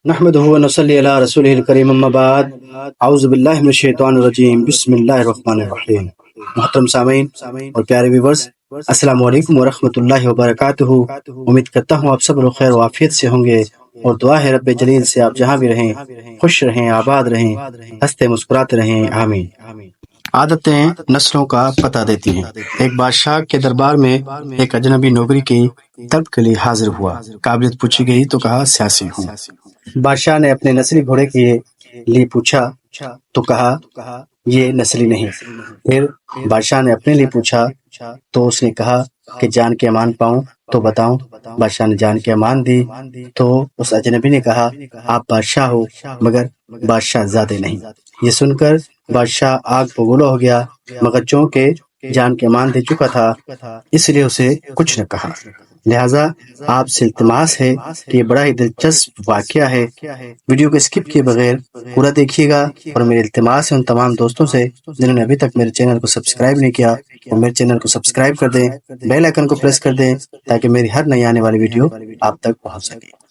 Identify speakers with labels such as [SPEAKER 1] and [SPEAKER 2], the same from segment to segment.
[SPEAKER 1] نحمدہ و نصلی علی رسولہ الکریم اما بعد اعوذ باللہ من الشیطان الرجیم بسم اللہ الرحمن الرحیم۔ محترم سامعین اور پیارے ویورز، السلام علیکم ورحمۃ اللہ وبرکاتہ۔ امید کرتا ہوں آپ سب لوگ خیر و عافیت سے ہوں گے، اور دعا ہے رب جلیل سے آپ جہاں بھی رہیں خوش رہیں، آباد رہیں، ہنستے مسکراتے رہیں، آمین۔ عادتیں نسلوں کا پتہ دیتی ہیں۔ ایک بادشاہ کے دربار میں ایک اجنبی نوکری کی طلب کے لیے حاضر ہوا۔ قابلیت پوچھی گئی تو کہا سیاسی ہوں۔ بادشاہ نے اپنے نسلی گھوڑے کے لیے پوچھا تو کہا یہ نسلی نہیں۔ پھر بادشاہ نے اپنے لیے پوچھا تو اس نے کہا کہ جان کے امان پاؤں تو بتاؤں۔ بادشاہ نے جان کے امان دی تو اس اجنبی نے کہا آپ بادشاہ ہو مگر بادشاہ زادے نہیں۔ یہ سن کر بادشاہ آگ بگولا ہو گیا، مگر چونکہ جان کے امان دے چکا تھا اس لیے اسے کچھ نہ کہا۔ لہٰذا آپ سے التماس ہے کہ یہ بڑا ہی دلچسپ واقعہ ہے، ویڈیو کو اسکپ کیے بغیر پورا دیکھیے گا، اور میرے التماس ہے ان تمام دوستوں سے جنہوں نے ابھی تک میرے چینل کو سبسکرائب نہیں کیا وہ میرے چینل کو سبسکرائب کر دیں، بیل آئیکن کو پریس کر دیں تاکہ میری ہر نئی آنے والی ویڈیو آپ تک پہنچ سکے۔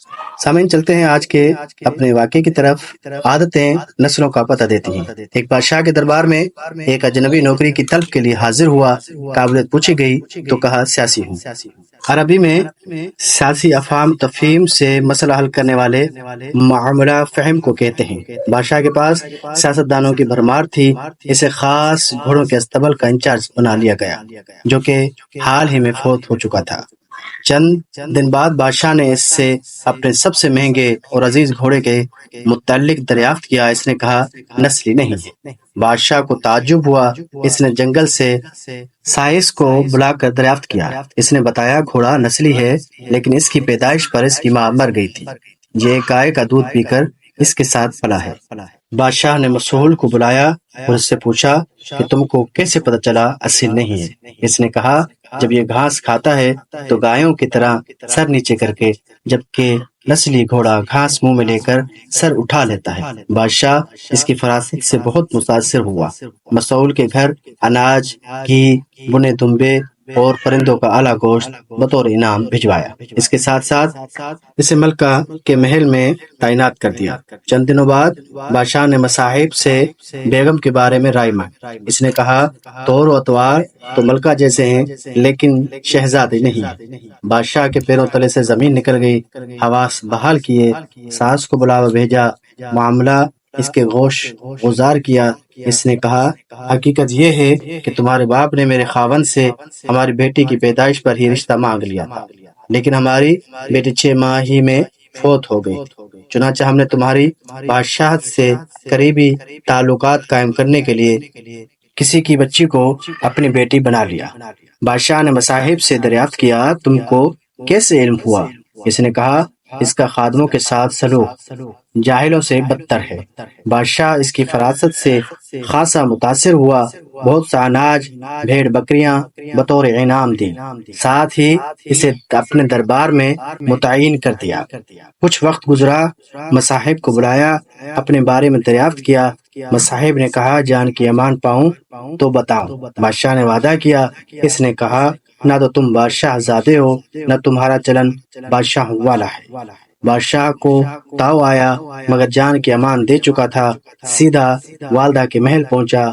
[SPEAKER 1] سامعین، چلتے ہیں آج کے اپنے واقعے کی طرف۔ عادتیں نسلوں کا پتہ دیتی ہیں۔ ایک بادشاہ کے دربار میں ایک اجنبی نوکری کی طلب کے لیے حاضر ہوا۔ قابلیت پوچھی گئی تو کہا سیاسی ہوں۔ عربی میں سیاسی افہام تفہیم سے مسئلہ حل کرنے والے معاملہ فہم کو کہتے ہیں۔ بادشاہ کے پاس سیاستدانوں کی بھرمار تھی، اسے خاص گھوڑوں کے استبل کا انچارج بنا لیا گیا جو کہ حال ہی میں فوت ہو چکا تھا۔ چند دن بعد بادشاہ نے اس سے اپنے سب سے مہنگے اور عزیز گھوڑے کے متعلق دریافت کیا۔ اس نے کہا نسلی نہیں ہے۔ بادشاہ کو تعجب ہوا، اس نے جنگل سے سائس کو بلا کر دریافت کیا۔ اس نے بتایا گھوڑا نسلی ہے لیکن اس کی پیدائش پر اس کی ماں مر گئی تھی، یہ گائے کا دودھ پی کر اس کے ساتھ پلا ہے۔ بادشاہ نے مسحول کو بلایا اور اس سے پوچھا کہ تم کو کیسے پتہ چلا اصل نہیں ہے؟ اس نے کہا جب یہ گھاس کھاتا ہے تو گایوں کی طرح سر نیچے کر کے، جبکہ نسلی گھوڑا گھاس منہ میں لے کر سر اٹھا لیتا ہے۔ بادشاہ اس کی فراست سے بہت متاثر ہوا۔ مسحول کے گھر اناج، گھی، بنے دمبے اور پرندوں کا اعلیٰ گوشت بطور انعام بھجوایا۔ اس کے ساتھ ساتھ اسے ملکہ کے محل میں تعینات کر دیا۔ چند دنوں بعد بادشاہ نے مصاحب سے بیگم کے بارے میں رائے مانگی۔ اس نے کہا طور و اطوار تو ملکہ جیسے ہیں لیکن شہزادی نہیں۔ بادشاہ کے پیروں تلے سے زمین نکل گئی، حواس بحال کیے، ساس کو بلاوا بھیجا، معاملہ اس کے گوش گزار کیا۔ اس نے کہا حقیقت یہ ہے کہ تمہارے باپ نے میرے خاوند سے ہماری بیٹی کی پیدائش پر ہی رشتہ مانگ لیا تھا، لیکن ہماری بیٹی 6 ماہ ہی میں فوت ہو گئی، چنانچہ ہم نے تمہاری بادشاہت سے قریبی تعلقات قائم کرنے کے لیے کسی کی بچی کو اپنی بیٹی بنا لیا۔ بادشاہ نے مصاحب سے دریافت کیا تم کو کیسے علم ہوا؟ اس نے کہا اس کا خادموں کے ساتھ سلوک جاہلوں سے بدتر ہے۔ بادشاہ اس کی فراست سے خاصا متاثر ہوا، بہت سا اناج، بھیڑ بکریاں بطور انعام دی، ساتھ ہی اسے اپنے دربار میں متعین کر دیا۔ کچھ وقت گزرا، مصاحب کو بلایا، اپنے بارے میں دریافت کیا۔ مصاحب نے کہا جان کی امان پاؤں تو بتاؤں۔ بادشاہ نے وعدہ کیا۔ اس نے کہا نہ تو تم بادشاہ زادے ہو نہ تمہارا چلن بادشاہ والا ہے۔ بادشاہ کو تاؤ آیا مگر جان کے امان دے چکا تھا، سیدھا والدہ کے محل پہنچا۔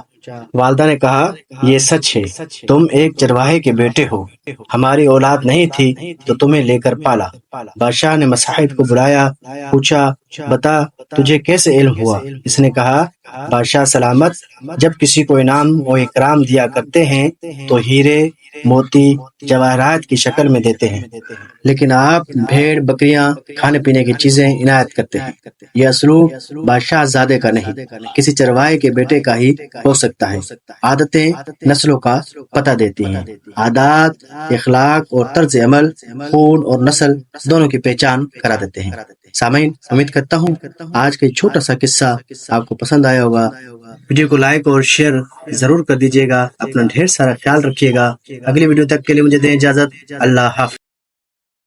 [SPEAKER 1] والدہ نے کہا یہ سچ ہے، تم ایک چرواہے کے بیٹے ہو، ہماری اولاد نہیں تھی تو تمہیں لے کر پالا۔ بادشاہ نے مصاحب کو بلایا، پوچھا بتا تجھے کیسے علم ہوا؟ اس نے کہا بادشاہ سلامت، جب کسی کو انعام و اکرام دیا کرتے ہیں تو ہیرے، موتی، جواہرات کی شکل میں دیتے ہیں، لیکن آپ بھیڑ بکریاں، کھانے پینے کی چیزیں عنایت کرتے ہیں۔ یہ اسلوب بادشاہ زادے کا نہیں، کسی چرواہے کے بیٹے کا ہی ہو سکتا ہے۔ عادتیں نسلوں کا پتہ دیتی ہیں۔ عادات، اخلاق اور طرز عمل خون اور نسل دونوں کی پہچان کرا دیتے ہیں۔ سامعین، امید کرتا ہوں آج کا چھوٹا سا قصہ آپ کو پسند آیا ہوگا۔ ویڈیو کو لائک اور شیئر ضرور کر دیجیے گا۔ اپنا ڈھیر سارا خیال رکھیے گا۔ اگلی ویڈیو تک کے لیے مجھے دیں اجازت۔ اللہ حافظ۔